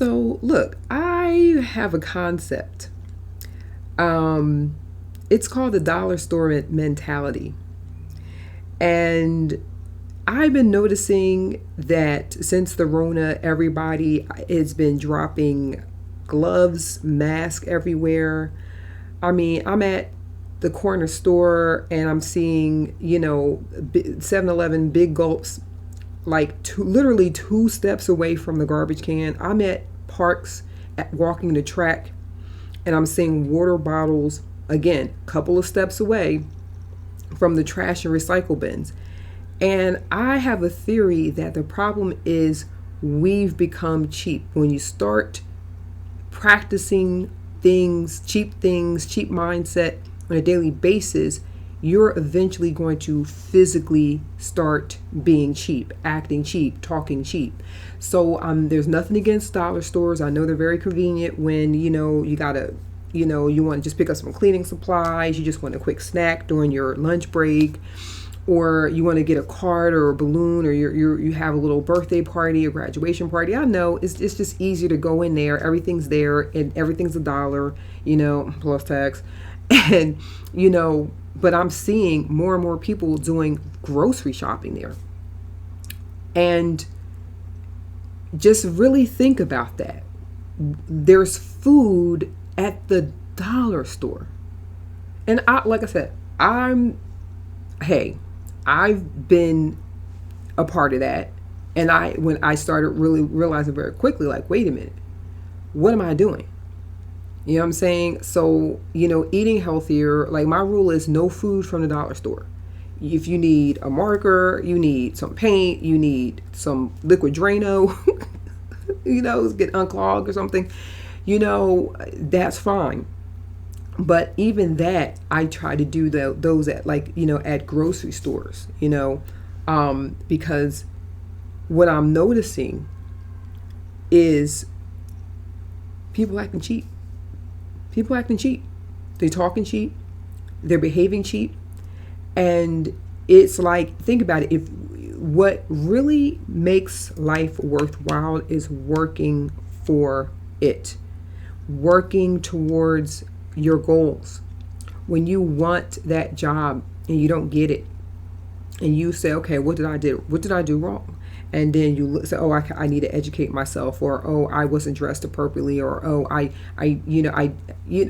So, look, I have a concept. Um, it's called the dollar store mentality. And I've been noticing that since the Rona, everybody has been dropping gloves, masks everywhere. I mean, I'm at the corner store and I'm seeing, 7-Eleven big gulps, like literally 2 steps away from the garbage can. I'm at parks, walking the track, and I'm seeing water bottles, again, a couple of steps away from the trash and recycle bins. And I have a theory that the problem is we've become cheap. When you start practicing things, cheap mindset on a daily basis, you're eventually going to physically start being cheap, acting cheap, talking cheap. So there's nothing against dollar stores. I know they're very convenient when you gotta, you want to just pick up some cleaning supplies. You just want a quick snack during your lunch break, or you want to get a card or a balloon, or you have a little birthday party or graduation party. I know it's just easier to go in there. Everything's there and everything's $1, plus tax. And but I'm seeing more and more people doing grocery shopping there. And just really think about that. There's food at the dollar store. And like I said, hey, I've been a part of that. And when I started really realizing very quickly, like, wait a minute, what am I doing? You know what I'm saying? So, eating healthier, like my rule is no food from the dollar store. If you need a marker, you need some paint, you need some liquid Drano, get unclogged or something, that's fine. But even that, I try to do those at at grocery stores, because what I'm noticing is people acting cheap. People acting cheap. They're talking cheap. They're behaving cheap. And it's like, think about it. If what really makes life worthwhile is working for it, working towards your goals. When you want that job and you don't get it, and you say, okay, what did I do? What did I do wrong? And then you say, oh, I need to educate myself, or oh, I wasn't dressed appropriately, or oh,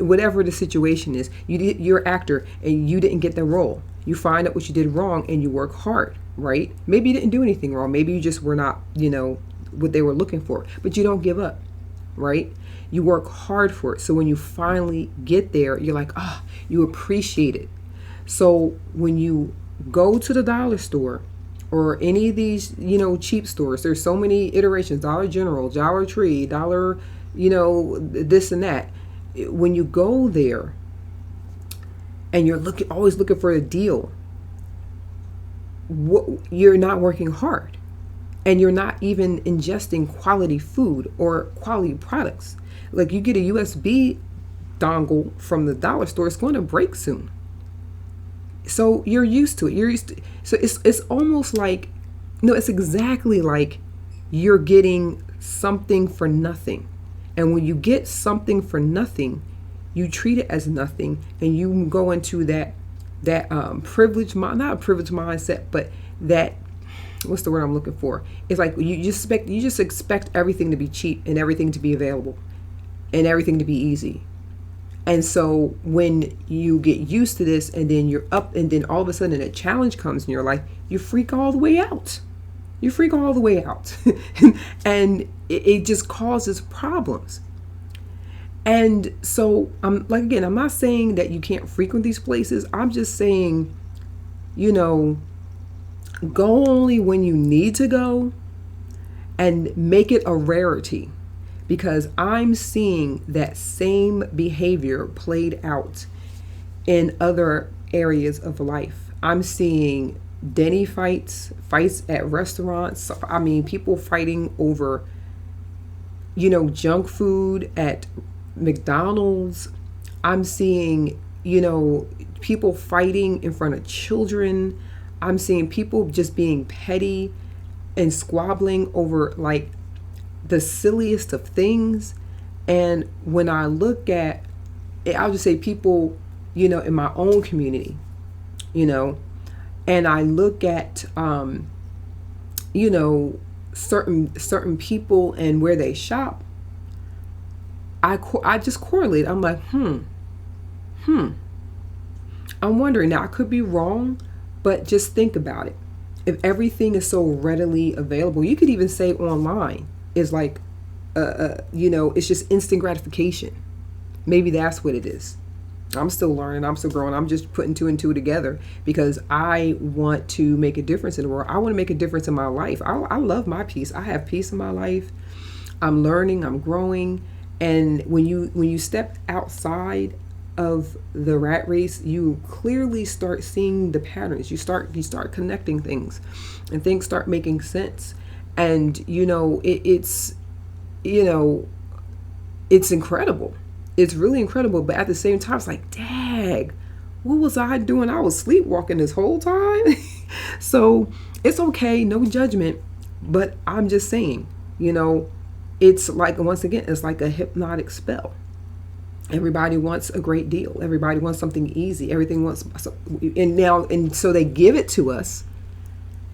whatever the situation is, you're an actor and you didn't get the role. You find out what you did wrong and you work hard, right? Maybe you didn't do anything wrong. Maybe you just were not, what they were looking for, but you don't give up, right? You work hard for it. So when you finally get there, you're like, you appreciate it. So when you go to the dollar store or any of these, cheap stores, there's so many iterations, Dollar General, Dollar Tree, Dollar, this and that. When you go there and you're always looking for a deal, you're not working hard, and you're not even ingesting quality food or quality products. Like, you get a USB dongle from the dollar store, it's going to break soon. So you're used to it. So it's almost like, it's exactly like you're getting something for nothing. And when you get something for nothing, you treat it as nothing, and you go into that privileged, not a privileged mindset, but that, what's the word I'm looking for? It's like you just expect everything to be cheap and everything to be available and everything to be easy. And so when you get used to this, and then you're up, and then all of a sudden a challenge comes in your life, you freak all the way out. You freak all the way out. And it just causes problems. And so I'm not saying that you can't frequent these places. I'm just saying, go only when you need to go, and make it a rarity. Because I'm seeing that same behavior played out in other areas of life. I'm seeing Denny fights at restaurants. I mean, people fighting over, junk food at McDonald's. I'm seeing, people fighting in front of children. I'm seeing people just being petty and squabbling over, like, the silliest of things. And when I look at, I'll just say people, in my own community, you know, and I look at, certain people and where they shop, I just correlate. I'm like, I'm wondering. Now I could be wrong, but just think about it. If everything is so readily available, you could even say online is like, it's just instant gratification. Maybe that's what it is. I'm still learning. I'm still growing. I'm just putting two and two together because I want to make a difference in the world. I want to make a difference in my life. I love my peace. I have peace in my life. I'm learning. I'm growing. And when you step outside of the rat race, you clearly start seeing the patterns. You start connecting things, and things start making sense. And it's incredible. It's really incredible. But at the same time, it's like, dag, what was I doing? I was sleepwalking this whole time. So it's okay, no judgment. But I'm just saying, it's like, once again, it's like a hypnotic spell. Everybody wants a great deal. Everybody wants something easy. Everything wants, and so they give it to us,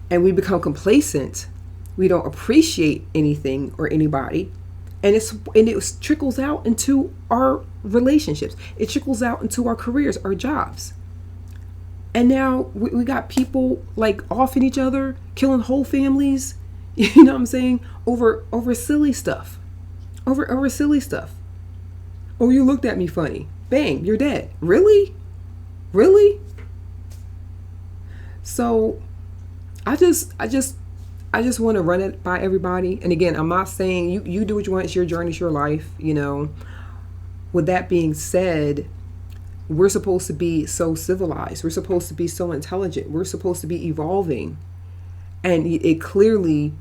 and we become complacent. We don't appreciate anything or anybody, and it trickles out into our relationships. It trickles out into our careers, our jobs, and now we got people like offing each other, killing whole families. You know what I'm saying? Over silly stuff, over silly stuff. Oh, you looked at me funny. Bang, you're dead. Really? So I just want to run it by everybody. And again, I'm not saying you do what you want. It's your journey, it's your life, With that being said, we're supposed to be so civilized. We're supposed to be so intelligent. We're supposed to be evolving. And it clearly,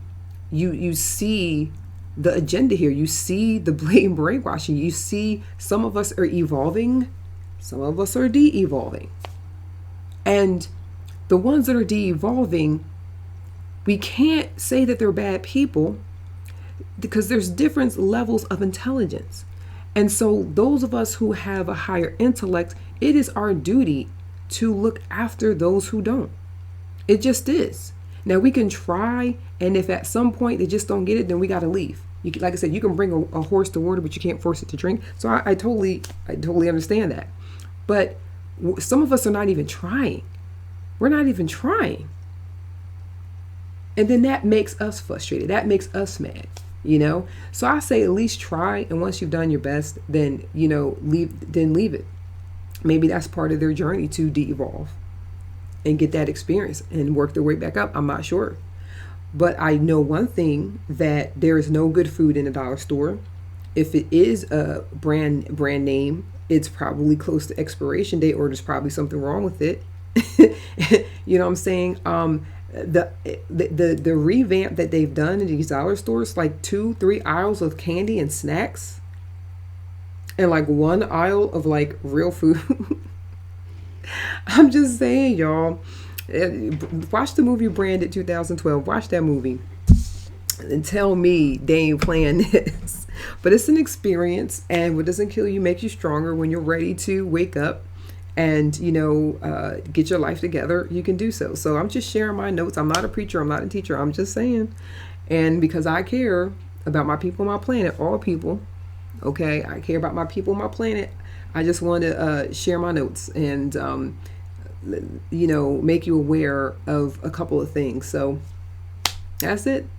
you see the agenda here. You see the blatant brainwashing. You see some of us are evolving, some of us are de-evolving. And the ones that are de-evolving, we can't say that they're bad people because there's different levels of intelligence. And so those of us who have a higher intellect, it is our duty to look after those who don't. It just is. Now we can try, and if at some point they just don't get it, then we got to leave. Like I said, you can bring a horse to water, but you can't force it to drink. So I totally understand that. But some of us are not even trying. We're not even trying. And then that makes us frustrated. That makes us mad, So I say at least try. And once you've done your best, then, leave it. Maybe that's part of their journey to de-evolve and get that experience and work their way back up. I'm not sure. But I know one thing, that there is no good food in a dollar store. If it is a brand name, it's probably close to expiration date, or there's probably something wrong with it. You know what I'm saying? The revamp that they've done in these dollar stores, like 2-3 aisles of candy and snacks, and like one aisle of like real food. I'm just saying, y'all. Watch the movie Branded 2012. Watch that movie and tell me they ain't playing this. But it's an experience, and what doesn't kill you makes you stronger. When you're ready to wake up and get your life together, you can do so. So I'm just sharing my notes. I'm not a preacher, I'm not a teacher, I'm just saying. And because I care about my people, my planet, all people, okay, I care about my people, my planet, I just want to share my notes and make you aware of a couple of things. So that's it.